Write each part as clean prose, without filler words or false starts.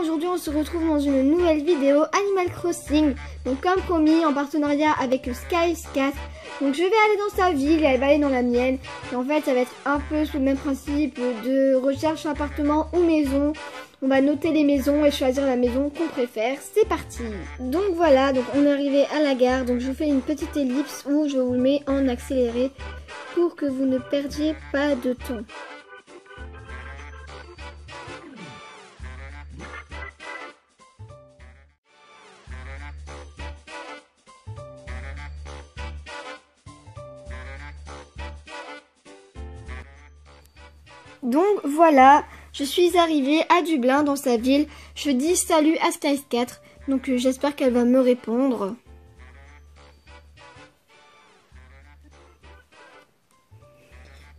aujourd'hui on se retrouve dans une nouvelle vidéo Animal Crossing. Donc comme promis, en partenariat avec Skies 4. Donc je vais aller dans sa ville et elle va aller dans la mienne. Et en fait ça va être un peu sous le même principe de recherche appartement ou maison. On va noter les maisons et choisir la maison qu'on préfère. C'est parti. Donc voilà, donc on est arrivé à la gare. Donc je vous fais une petite ellipse où je vous le mets en accéléré pour que vous ne perdiez pas de temps. Donc voilà, je suis arrivée à Dublin dans sa ville. Je dis salut à Skies 4. Donc j'espère qu'elle va me répondre.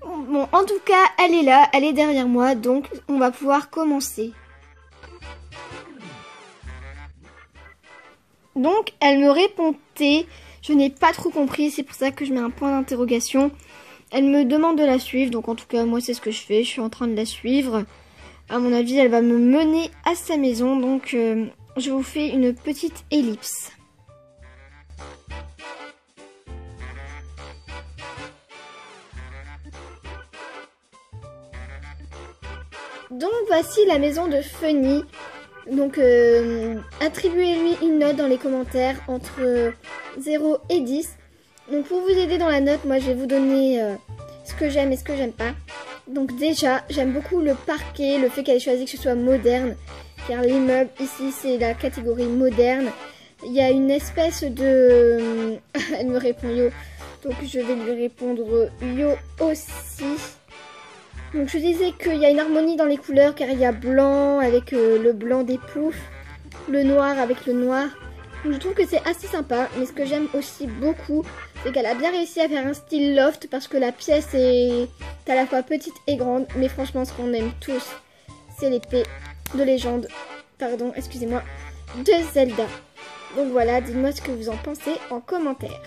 Bon, en tout cas, elle est là, elle est derrière moi, donc on va pouvoir commencer. Donc elle me répondait, je n'ai pas trop compris, c'est pour ça que je mets un point d'interrogation. Elle me demande de la suivre, donc en tout cas moi c'est ce que je fais, je suis en train de la suivre. À mon avis elle va me mener à sa maison, donc je vous fais une petite ellipse. Donc voici la maison de Funny. Donc attribuez-lui une note dans les commentaires entre 0 et 10. Donc pour vous aider dans la note, moi je vais vous donner ce que j'aime et ce que j'aime pas. Donc déjà, j'aime beaucoup le parquet, le fait qu'elle ait choisi que ce soit moderne. Car l'immeuble ici c'est la catégorie moderne. Il y a une espèce de... Elle me répond yo. Donc je vais lui répondre yo aussi. Donc je disais qu'il y a une harmonie dans les couleurs car il y a blanc avec le blanc des poufs, le noir avec le noir. Donc je trouve que c'est assez sympa, mais ce que j'aime aussi beaucoup, c'est qu'elle a bien réussi à faire un style loft parce que la pièce est à la fois petite et grande. Mais franchement, ce qu'on aime tous, c'est l'épée de légende, pardon, excusez-moi, de Zelda. Donc voilà, dites-moi ce que vous en pensez en commentaire.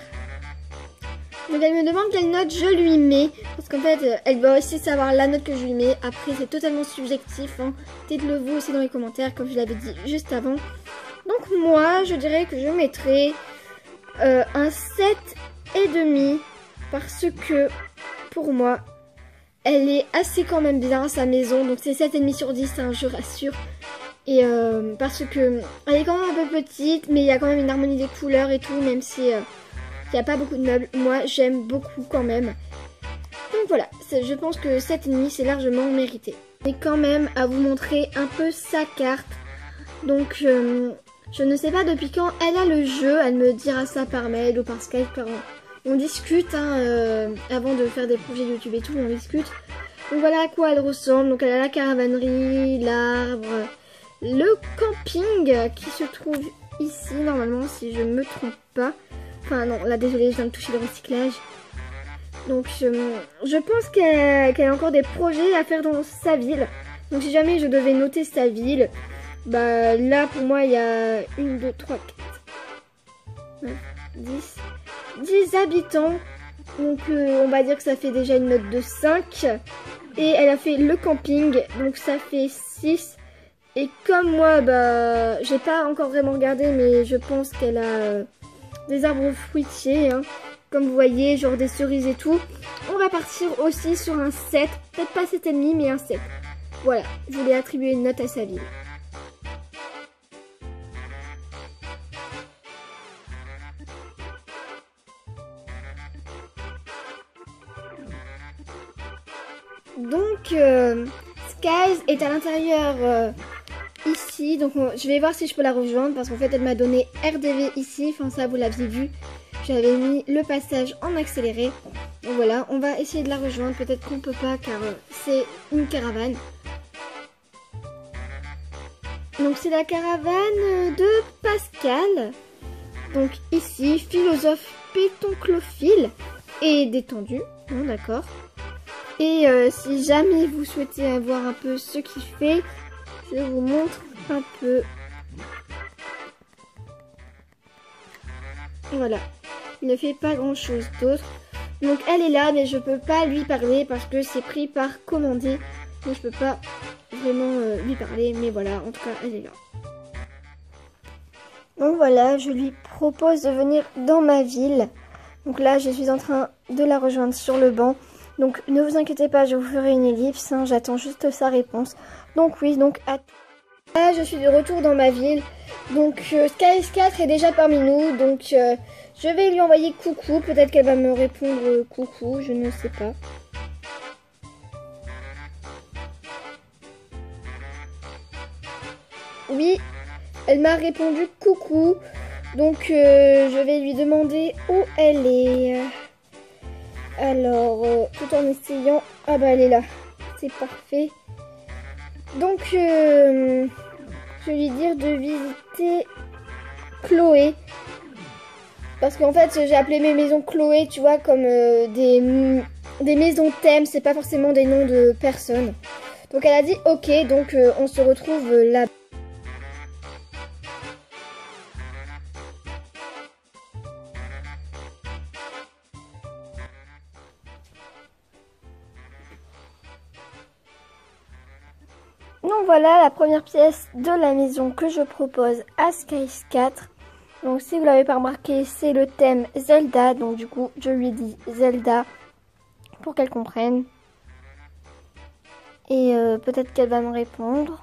Donc elle me demande quelle note je lui mets, parce qu'en fait elle va aussi savoir la note que je lui mets. Après c'est totalement subjectif, hein. Dites-le vous aussi dans les commentaires comme je l'avais dit juste avant. Donc moi je dirais que je mettrais un 7,5 parce que pour moi elle est assez quand même bien sa maison. Donc c'est 7,5 sur 10 hein, je rassure. Et parce que elle est quand même un peu petite, mais il y a quand même une harmonie des couleurs et tout, même si... il n'y a pas beaucoup de meubles, moi j'aime beaucoup quand même. Donc voilà, je pense que 7,5 c'est largement mérité. Et quand même à vous montrer un peu sa carte. Donc je ne sais pas depuis quand elle a le jeu, elle me dira ça par mail ou par Skype car on discute hein, avant de faire des projets YouTube et tout, on discute. Donc voilà à quoi elle ressemble, donc elle a la caravanerie, l'arbre, le camping qui se trouve ici normalement si je me trompe pas. Enfin non, là désolée, je viens de toucher le recyclage. Donc je pense qu'elle a encore des projets à faire dans sa ville. Donc si jamais je devais noter sa ville, bah là pour moi il y a 1, 2, 3, 4, 9, 10 habitants. Donc on va dire que ça fait déjà une note de 5. Et elle a fait le camping, donc ça fait 6. Et comme moi, bah j'ai pas encore vraiment regardé, mais je pense qu'elle a... des arbres fruitiers, hein, comme vous voyez, genre des cerises et tout. On va partir aussi sur un 7, peut-être pas 7,5 mais un 7. Voilà, je voulais attribuer une note à sa ville. Donc, Skies est à l'intérieur ici, donc je vais voir si je peux la rejoindre parce qu'en fait elle m'a donné RDV ici, enfin ça vous l'aviez vu, j'avais mis le passage en accéléré. Donc voilà, on va essayer de la rejoindre, peut-être qu'on peut pas car c'est une caravane. Donc c'est la caravane de Pascal. Donc ici, philosophe pétonclophile et détendu, bon, d'accord. Et si jamais vous souhaitez voir un peu ce qu'il fait, je vous montre un peu. Voilà, il ne fait pas grand chose d'autre. Donc elle est là, mais je peux pas lui parler parce que c'est pris par commandé. Donc je peux pas vraiment lui parler, mais voilà, en tout cas, elle est là. Donc voilà, je lui propose de venir dans ma ville. Donc là, je suis en train de la rejoindre sur le banc. Donc ne vous inquiétez pas, je vous ferai une ellipse, hein, j'attends juste sa réponse. Donc oui, donc à... Là, je suis de retour dans ma ville. Donc Skies4 est déjà parmi nous, donc je vais lui envoyer coucou. peut-être qu'elle va me répondre coucou, je ne sais pas. Oui, elle m'a répondu coucou, donc je vais lui demander où elle est. Alors, tout en essayant... Ah bah elle est là, c'est parfait. Donc, je vais lui dire de visiter Chloé. Parce qu'en fait, j'ai appelé mes maisons Chloé, tu vois, comme des maisons thèmes, c'est pas forcément des noms de personnes. Donc elle a dit ok, donc on se retrouve là. Donc voilà la première pièce de la maison que je propose à Skies4. Donc si vous l'avez pas remarqué, c'est le thème Zelda. Donc du coup, je lui dis Zelda pour qu'elle comprenne. Et peut-être qu'elle va me répondre.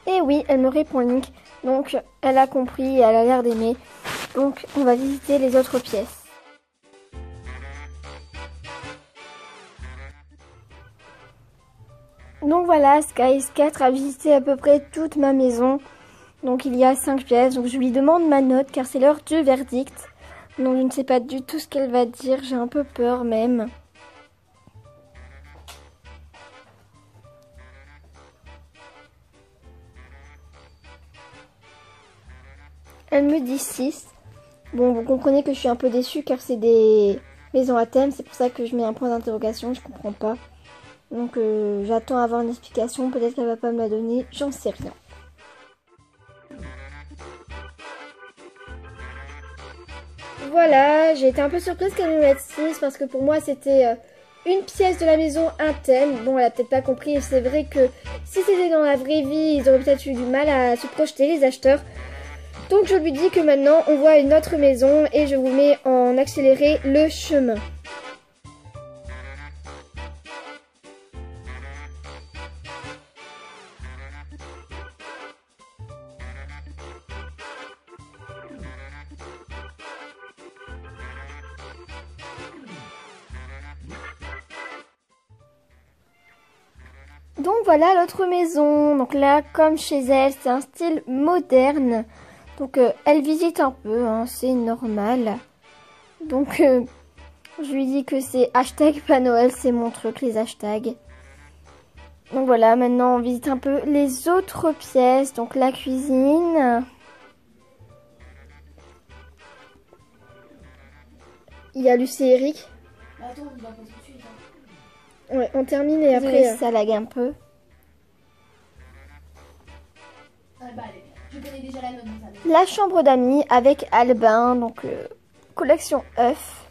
Et oui, elle me répond Link. Donc elle a compris et elle a l'air d'aimer. Donc on va visiter les autres pièces. Donc voilà, Skies4 a visité à peu près toute ma maison. Donc il y a 5 pièces. Donc je lui demande ma note car c'est l'heure du verdict. Donc je ne sais pas du tout ce qu'elle va dire. J'ai un peu peur même. Elle me dit 6. Bon, vous comprenez que je suis un peu déçue car c'est des maisons à thème. C'est pour ça que je mets un point d'interrogation. Je comprends pas. Donc j'attends à avoir une explication, peut-être qu'elle va pas me la donner, j'en sais rien. Voilà, j'ai été un peu surprise qu'elle me mette 6 parce que pour moi c'était une pièce de la maison, un thème. Bon, elle a peut-être pas compris et c'est vrai que si c'était dans la vraie vie, ils auraient peut-être eu du mal à se projeter les acheteurs. Donc je lui dis que maintenant on voit une autre maison et je vous mets en accéléré le chemin. Donc voilà l'autre maison. Donc là, comme chez elle, c'est un style moderne. Donc elle visite un peu, hein, c'est normal. Donc je lui dis que c'est hashtag pas Noël, c'est mon truc, les hashtags. Donc voilà, maintenant on visite un peu les autres pièces. Donc la cuisine. Il y a Lucie et Eric. Attends, on va pas tout de suite. Ouais, on termine et après ça lag un peu. Ah bah allez, je connais déjà la note de ça. La chambre d'amis avec Albin, donc collection œuf.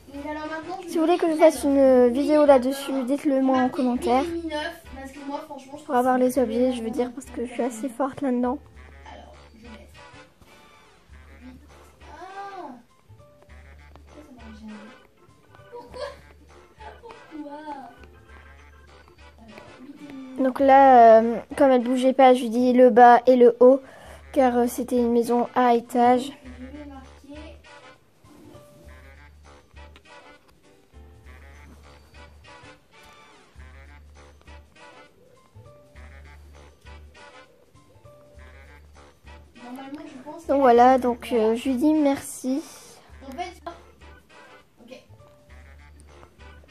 Si vous voulez que je fasse une vidéo là-dessus, dites-le moi en commentaire. Pour avoir les objets, je veux dire, parce que je suis assez forte là-dedans. Alors, je vais mettre 8. Ah, ça marche jamais. Pourquoi alors, Donc là, comme elle bougeait pas, je lui dis le bas et le haut, car c'était une maison à étage. je vais marquer. Normalement, je pense. Donc voilà, donc je lui dis merci. En fait, ok.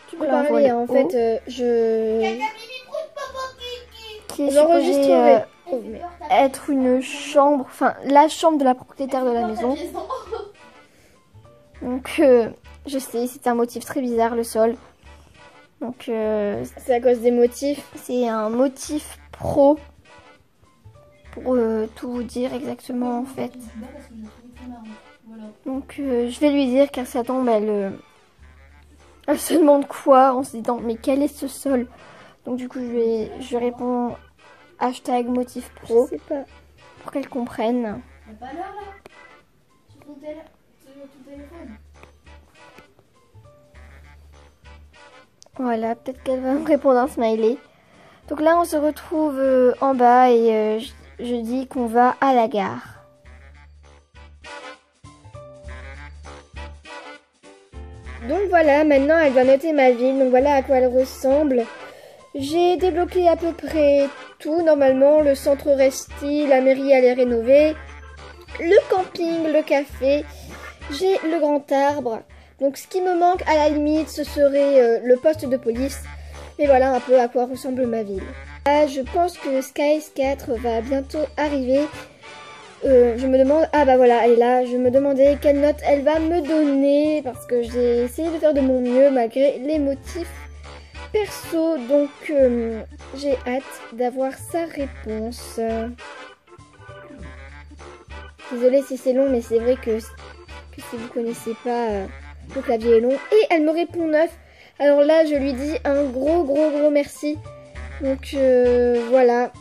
Tu peux parler, en fait, je... qui est supposée être une chambre, enfin la chambre de la propriétaire de la maison. Donc je sais, c'est un motif très bizarre le sol. Donc c'est à cause des motifs. C'est un motif pro. Pour tout vous dire exactement en fait. Voilà. Donc je vais lui dire car ça tombe, Elle se demande quoi en se disant mais quel est ce sol? Donc du coup je réponds hashtag motif pro. Je sais pas. Pour qu'elle comprenne. Y'a pas l'heure là? Sur ton téléphone. Voilà, peut-être qu'elle va me répondre un smiley. Donc là on se retrouve en bas et je dis qu'on va à la gare. Donc voilà, maintenant elle doit noter ma ville, donc voilà à quoi elle ressemble. J'ai débloqué à peu près tout, normalement, le centre Resti, la mairie elle est rénovée, le camping, le café, j'ai le grand arbre. Donc ce qui me manque à la limite ce serait le poste de police, mais voilà un peu à quoi ressemble ma ville. Là je pense que Skies 4 va bientôt arriver. Je me demande, ah bah voilà, elle est là, je me demandais quelle note elle va me donner parce que j'ai essayé de faire de mon mieux malgré les motifs perso, donc j'ai hâte d'avoir sa réponse. Désolée si c'est long, mais c'est vrai que si vous connaissez pas, le clavier est long. Et elle me répond 9, alors là je lui dis un gros merci, donc voilà.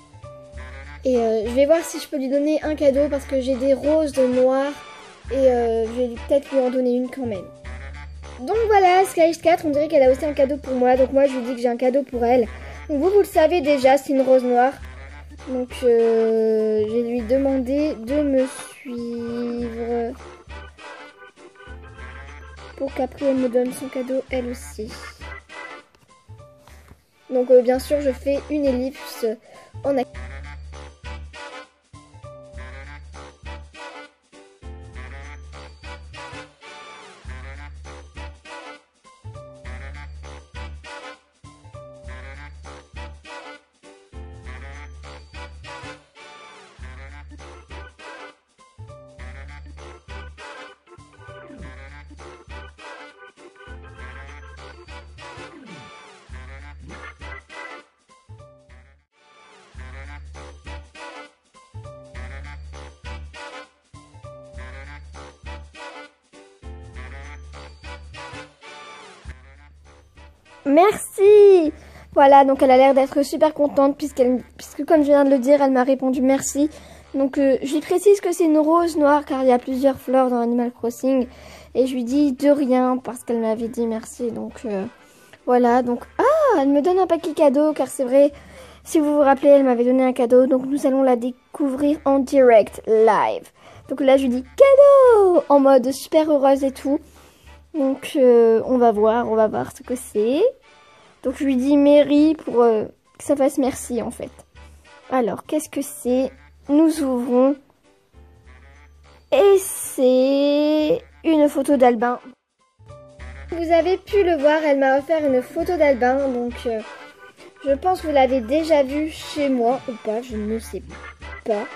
Et je vais voir si je peux lui donner un cadeau parce que j'ai des roses noires et je vais peut-être lui en donner une quand même. Donc voilà, Skies 4, on dirait qu'elle a aussi un cadeau pour moi. Donc moi je lui dis que j'ai un cadeau pour elle. Donc vous le savez déjà, c'est une rose noire. Donc je vais lui demander de me suivre. Pour qu'après elle me donne son cadeau elle aussi. Donc bien sûr je fais une ellipse en activité. Merci. Voilà, donc elle a l'air d'être super contente puisque comme je viens de le dire, elle m'a répondu merci. Donc je lui précise que c'est une rose noire car il y a plusieurs fleurs dans Animal Crossing. Et je lui dis de rien parce qu'elle m'avait dit merci. Donc voilà, donc elle me donne un paquet cadeau car c'est vrai, si vous vous rappelez, elle m'avait donné un cadeau. Donc nous allons la découvrir en direct, live. Donc là je lui dis cadeau en mode super heureuse et tout. Donc on va voir ce que c'est. Donc je lui dis Mary pour que ça fasse merci en fait. Alors qu'est-ce que c'est? Nous ouvrons. Et c'est une photo d'Albin. Vous avez pu le voir, elle m'a offert une photo d'Albin. Donc je pense que vous l'avez déjà vu chez moi ou pas, je ne sais pas.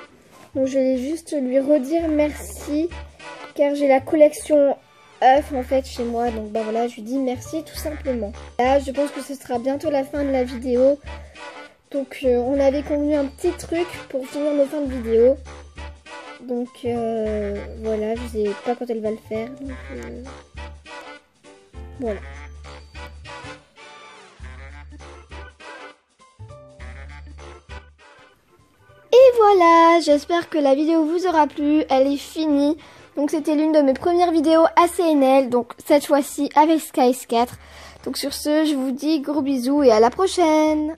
Donc je vais juste lui redire merci car j'ai la collection œuf en fait chez moi, donc bah voilà, je lui dis merci tout simplement. Là je pense que ce sera bientôt la fin de la vidéo, donc on avait convenu un petit truc pour finir nos fins de vidéo, donc voilà, je sais pas quand elle va le faire, donc voilà. Et voilà, j'espère que la vidéo vous aura plu, elle est finie. Donc c'était l'une de mes premières vidéos ACNL, donc cette fois-ci avec Skies 4. Donc sur ce, je vous dis gros bisous et à la prochaine.